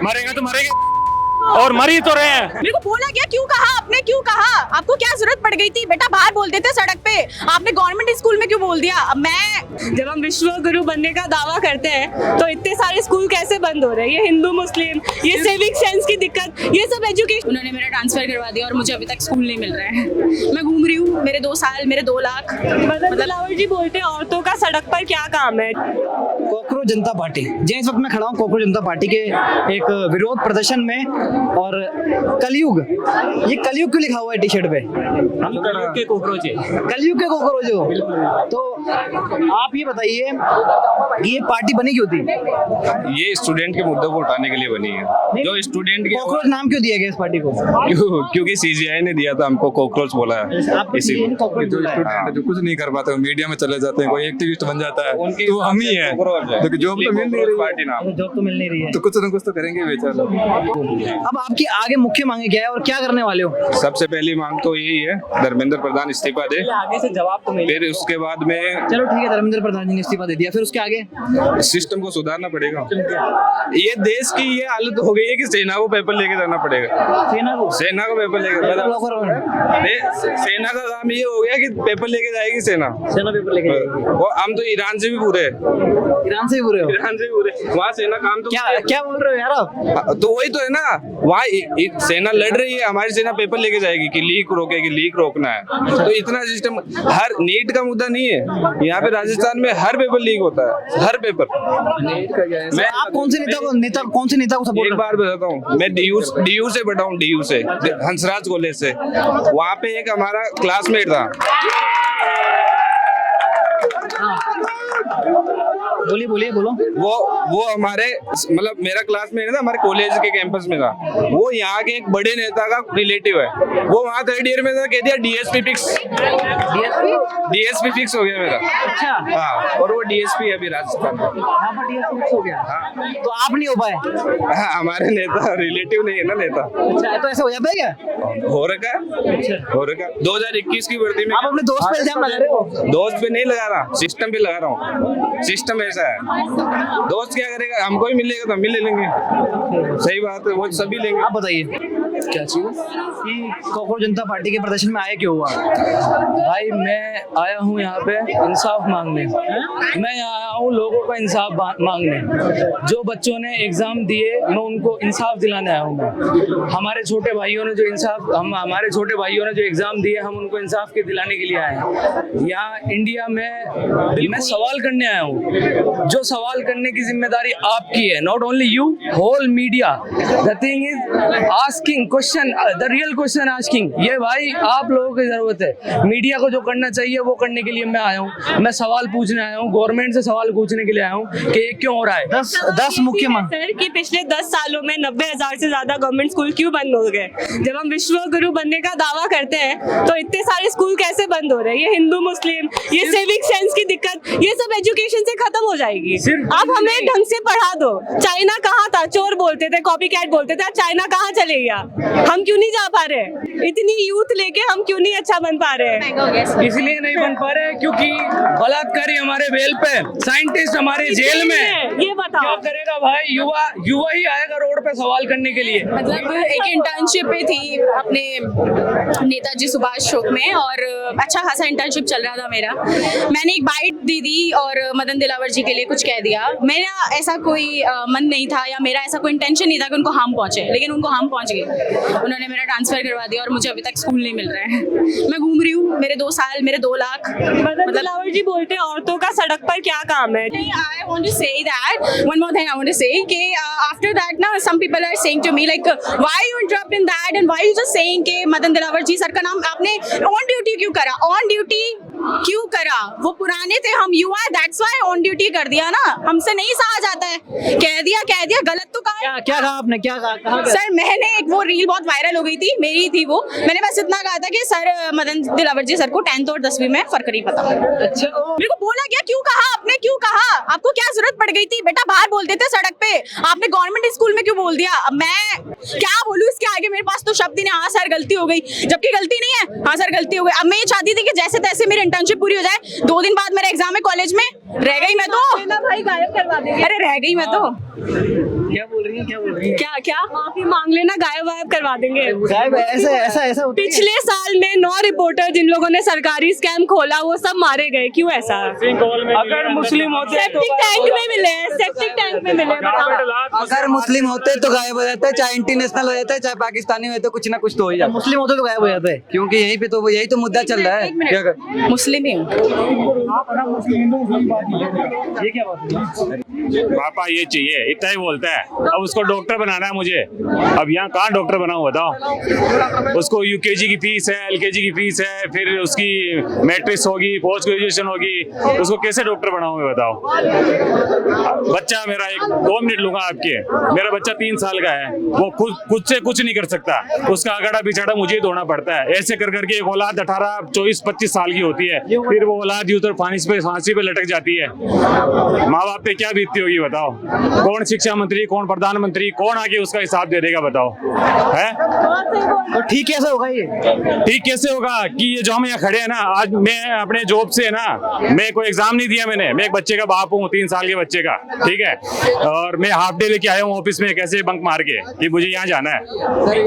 मरेगा तो मरेगा और मर ही तो रहे हैं। मेरे को बोला क्या, क्यों कहा आपने, क्यों कहा? आपको क्या जरूरत पड़ गई थी? बेटा बाहर बोलते थे सड़क पे, आपने गवर्नमेंट स्कूल में क्यों बोल दिया? अब मैं, जब हम विश्व गुरु बनने का दावा करते हैं तो इतने सारे स्कूल कैसे बंद हो रहे हैं? ये हिंदू मुस्लिम, ये सिविक सेंस की दिक्कत, ये सब एजुकेशन। उन्होंने मेरा ट्रांसफर करवा दिया और मुझे अभी तक स्कूल नहीं मिल रहा है। मैं घूम रही हूँ, मेरे 2 साल, मेरे 2 लाख। मदन दिलावर जी बोलते हैं औरतों का सड़क पर क्या काम है? कोकरोच जनता पार्टी, जी इस वक्त मैं खड़ा हूँ कोकरोच जनता पार्टी के एक विरोध प्रदर्शन में। और कलयुग, ये कलयुग क्यों लिखा हुआ है टी शर्ट पे? हम कलयुग के कोकरोच हैं। कलयुग के कोकरोच हो। तो आप ये बताइए कि ये पार्टी बनी क्यों थी? ये स्टूडेंट के मुद्दों को उठाने के लिए बनी है। जो स्टूडेंट के कोकरोच नाम क्यों दिया गया इस पार्टी को? क्योंकि सीजीआई ने दिया था हमको कोकरोच बोला है। आपको इसी CGI ने कोकरोच जो बोला है। स्टूडेंट जो कुछ नहीं कर पाते वो मीडिया में चले जाते हैं, कोई एक्टिविस्ट बन जाता है तो वो हम ही है। तो जॉब तो मिल नहीं रही पार्टी नाम। जॉब तो मिल नहीं रही है, तो कुछ ना कुछ तो करेंगे बेचारे। अब आपकी आगे मुख्य मांगे क्या है और क्या करने वाले हो? सबसे पहली मांग तो यही है, धर्मेंद्र प्रधान इस्तीफा दे। आगे से जवाब तो मिले। फिर उसके बाद में चलो ठीक है, धर्मेंद्र प्रधान जी ने इस्तीफा दे दिया, फिर उसके आगे सिस्टम को सुधारना पड़ेगा। ये देश की ये हालत हो गई है कि सेना को पेपर लेके जाना पड़ेगा। सेना को पेपर लेके सेना का काम ये हो गया कि पेपर लेके जाएगी सेना पेपर लेके जाएगी। और हम तो ईरान से भी पूरे ईरान से ही बुरे हो? वहाँ सेना काम तो क्या बोल रहे हो यार आप? तो वही तो है ना, वहाँ सेना लड़ रही है, हमारी सेना पेपर लेके जाएगी कि लीक रोकेगी, लीक रोकना है। तो इतना सिस्टम, हर नीट का मुद्दा नहीं है यहाँ पे, राजस्थान में हर पेपर लीक होता है, हर पेपर। मैं आप कौन से नेता को सपोर्ट? एक बार बताता हूँ, मैं डीयू से बटा हूँ, डीयू से, हंसराज कॉलेज से। वहाँ पे एक हमारा क्लासमेट था। बोलिए बोलो। वो हमारे मतलब मेरा क्लासमेट था, हमारे कॉलेज के कैंपस में था। वो यहाँ के एक बड़े नेता का रिलेटिव है। वो वहाँ 3rd ईयर में था, कह दिया डीएसपी फिक्स हो गया मेरा। अच्छा हाँ, और वो डीएसपी है अभी राजस्थान में। यहाँ पर DSP हो गया। हाँ। तो आप नहीं हो पाए? हाँ, हमारे नेता रिलेटिव नहीं है ना नेता। अच्छा, तो ऐसे हो जाता है क्या? हो रखा है, हो रखा। 2021 की भर्ती में आप अपने दोस्त पे इल्जाम लगा रहे हो? दोस्त पे नहीं लगा रहा, सिस्टम पे लगा रहा हूँ। सिस्टम ऐसा है, दोस्त क्या करेगा, हमको ही मिलेगा तो हम ही ले लेंगे। सही बात है, वो सभी लेंगे। आप बताइए क्या चीज कि कोकरोच जनता पार्टी के प्रदर्शन में आए क्यों हुआ? भाई मैं आया हूँ यहाँ पे इंसाफ मांगने। मैं यहाँ आया हूँ लोगों का इंसाफ मांगने। जो बच्चों ने एग्जाम दिए मैं उनको इंसाफ दिलाने आया हूँ। मैं हमारे छोटे भाइयों ने जो एग्जाम दिए हम उनको इंसाफ के दिलाने के लिए आए हैं। यहाँ इंडिया में मैं सवाल करने आया हूँ। जो सवाल करने की जिम्मेदारी आपकी है, not only you, whole media. The thing is asking question, the real question asking. ये भाई आप लोगों की जरूरत है। मीडिया को जो करना चाहिए वो करने के लिए मैं आया हूँ। मैं सवाल पूछने आया हूँ, गवर्नमेंट से सवाल पूछने के लिए आया हूँ कि ये क्यों हो रहा है। 10 मुख्य मांग सर कि पिछले 10 सालों में 90,000 से ज्यादा गवर्नमेंट स्कूल क्यों बंद हो गए? जब हम विश्व गुरु बनने का दावा करते हैं तो इतने सारे स्कूल कैसे बंद हो रहे हैं? ये हिंदू मुस्लिम, ये सिविक सेंस की दिक्कत, ये सब एजुकेशन से खत्म हो जाएगी। आप हमें ढंग से पढ़ा दो। चाइना कहाँ था? चोर बोलते थे, कॉपी कैट बोलते थे। चाइना कहाँ चले गया? हम क्यों नहीं जा पा रहे? इतनी यूथ लेके हम क्यों नहीं अच्छा बन पा रहे हैं? इसलिए नहीं बन पा रहे क्योंकि बलात्कारी हमारे बेल पे, साइंटिस्ट हमारे जेल में। ये बताओ क्या करेगा भाई? युवा ही आएगा रोड पे सवाल करने के लिए। मतलब एक इंटर्नशिप पे थी अपने नेताजी सुभाष चौक में और अच्छा खासा इंटर्नशिप चल रहा था मेरा। मैंने एक बाइट दी थी और मदन दिलावर जी के लिए कुछ कह दिया। मेरा ऐसा कोई मन नहीं था या मेरा ऐसा कोई इंटेंशन नहीं था कि उनको हार्म पहुंचे, लेकिन उनको हार्म पहुंच गए। उन्होंने मेरा ट्रांसफर करवा दिया और मुझे अभी तक स्कूल नहीं मिल रहा है। मैं घूम रही हूँ, मेरे 2 साल, मेरे 2 लाख। मदन दिलावर जी बोलते हैं औरतों का सड़क पर क्या काम है? I want to say that one more thing I want to say कि after that now some people are saying to me like why you interrupt in that and why you just saying कि मदन दिलावर जी sir का नाम आपने on duty क्यों करा? On duty क्यों करा? वो पुराने थे, हम युवा है, दैट्स व्हाई ऑन ड्यूटी कर दिया ना। हमसे नहीं सहा जाता है। कह दिया गलत तो कहा। क्या कहा आपने? क्या कहा? सर मैंने एक वो रील बहुत वायरल हो गई थी, मेरी थी वो। मैंने बस इतना कहा था कि सर मदन दिलावर जी सर को 10th और 10वीं में फर्क नहीं पता। अच्छा, मेरे को बोला क्या, क्यों कहा आपने, क्यों कहा? आपको क्या जरूरत पड़ गई थी? बेटा बाहर बोलते थे सड़क पे, आपने गवर्नमेंट स्कूल में क्यों बोल दिया? अब मैं क्या बोलूं इसके आगे? मेरे पास तो शब्द ही नहीं। हाँ सर गलती हो गई, जबकि गलती नहीं है। हाँ सर गलती हो गई। अब मैं ये चाहती थी कि जैसे तैसे मेरी इंटर्नशिप पूरी हो जाए। 2 दिन बाद मेरा एग्जाम है कॉलेज में, रह गई मैं तो ना भाई गायब करवा देंगे। अरे रह गई मैं तो क्या बोल रही है क्या क्या माफी मांग लेना, गायब वायब करवा देंगे। साहब ऐसा ऐसा ऐसा होता है? पिछले साल में 9 रिपोर्टर जिन लोगों ने सरकारी स्कैम खोला वो सब मारे गए, क्यों ऐसा? अगर मुस्लिम होते तो सेप्टिक टैंक में मिले, सेप्टिक टैंक में मिले, बताओ। अगर मुस्लिम होते तो गायब हो जाते, चाहे इंटरनेशनल हो जाते, चाहे पाकिस्तानी होते, कुछ ना कुछ तो हो ही जाता। मुस्लिम होते तो गायब हो जाते हैं। क्योंकि यही तो मुद्दा चल रहा है। एक मिनट। क्या कर मुस्लिम ही हूँ। ये क्या बात है? पापा ये चाहिए, इतना ही बोलता है। अब उसको डॉक्टर बनाना है मुझे, अब यहाँ कहाँ डॉक्टर बनाऊँ बताओ। उसको यूकेजी की फीस है, एलकेजी की फीस है, फिर उसकी मैट्रिक्स होगी, पोस्ट ग्रेजुएशन होगी, उसको कैसे डॉक्टर बनाऊँ मैं बताओ। बच्चा मेरा 2 मिनट लूंगा आपके, मेरा बच्चा 3 साल का है, वो खुद से कुछ नहीं कर सकता, उसका अगाड़ा पिछाड़ा मुझे ही धोना पड़ता है। ऐसे कर करके एक औलाद 18, 24, 25 साल की होती है, फिर वो औलाद यूं तो फांसी पे लटक जाती है। माँ बाप पे क्या बीतती होगी बताओ। कौन शिक्षा मंत्री, कौन प्रधानमंत्री, कौन आके उसका हिसाब दे देगा बताओ। है तो ठीक कैसे होगा ये? ठीक कैसे होगा कि ये जो हम यहाँ खड़े हैं ना, आज मैं अपने जॉब से ना, मैं कोई एग्जाम नहीं दिया मैंने, मैं एक बच्चे का बाप हूँ, 3 साल के बच्चे का, ठीक है, और मैं हाफ डे लेके आया हूँ ऑफिस में कैसे बंक मार के कि मुझे यहाँ जाना है।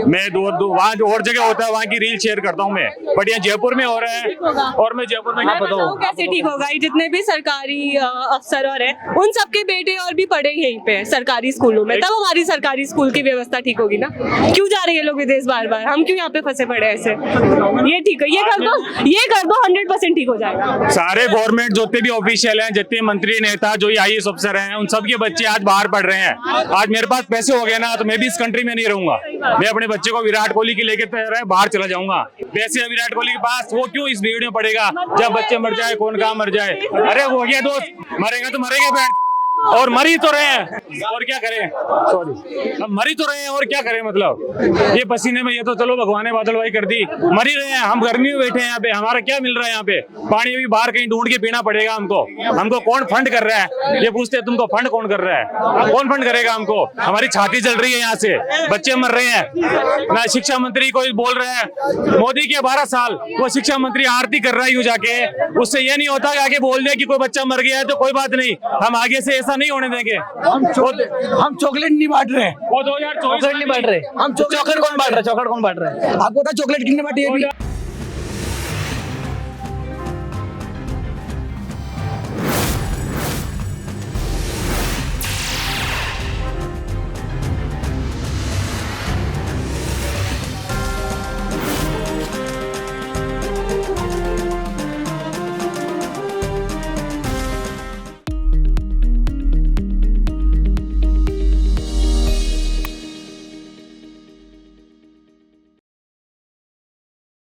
मैं वहाँ जो और जगह होता है वहाँ की रील शेयर करता हूँ मैं, बट यहाँ जयपुर में हो रहा है और मैं जयपुर में क्या बताऊँ। कैसे ठीक होगा? ये जितने भी सरकारी अफसर और है उन सबके बेटे और भी पढ़े यहीं पे सरकारी स्कूलों में, तब हमारी सरकारी स्कूल की व्यवस्था ठीक होगी ना। क्यों जा रहे हैं लोग विदेश बार बार? हम क्यों यहाँ पे फंसे पड़े ऐसे? ये ठीक है, ये कर दो 100% ठीक हो जाएगा। सारे गवर्नमेंट जितने भी ऑफिशियल हैं, जितने मंत्री नेता जो IAS अफसर हैं, उन सबके बच्चे आज बाहर पढ़ रहे हैं। आज मेरे पास पैसे हो गए ना तो मैं भी इस कंट्री में नहीं रहूंगा, मैं अपने बच्चे को विराट कोहली की लेके बाहर चला जाऊंगा। पैसे है विराट कोहली के पास, वो क्यों इस भीड़ में पड़ेगा? जब बच्चे मर जाए, कौन कहाँ मर जाए। अरे हो गया दोस्त, मरेगा तो मरेगा बैठ, और मर ही तो रहे हैं और क्या करें। सॉरी, हम मर ही तो रहे हैं और क्या करें। मतलब ये पसीने में, ये तो चलो भगवान ने बादलवाई कर दी, मर ही रहे हैं हम, गर्मी में बैठे हैं यहाँ पे, हमारा क्या मिल रहा है यहाँ पे? पानी भी बाहर कहीं ढूंढ के पीना पड़ेगा हमको कौन फंड कर रहा है? ये पूछते हैं तुमको फंड कौन कर रहा है? कौन फंड करेगा हमको? हमारी छाती जल रही है यहाँ से, बच्चे मर रहे हैं ना। शिक्षा मंत्री कोई बोल रहा है, मोदी के 12 साल वो शिक्षा मंत्री आरती कर रहा है यूं जाके, उससे ये नहीं होता कि आगे बोल दे कि कोई बच्चा मर गया है तो कोई बात नहीं, हम आगे से ऐसा नहीं होने देंगे। हम चॉकलेट नहीं बांट रहे, वो 2024 चॉकलेट नहीं बांट रहे, हम चॉकलेट कौन बांट रहा है? चॉकलेट कौन बांट रहा है? आपको पता चॉकलेट कितने बांटी है अभी?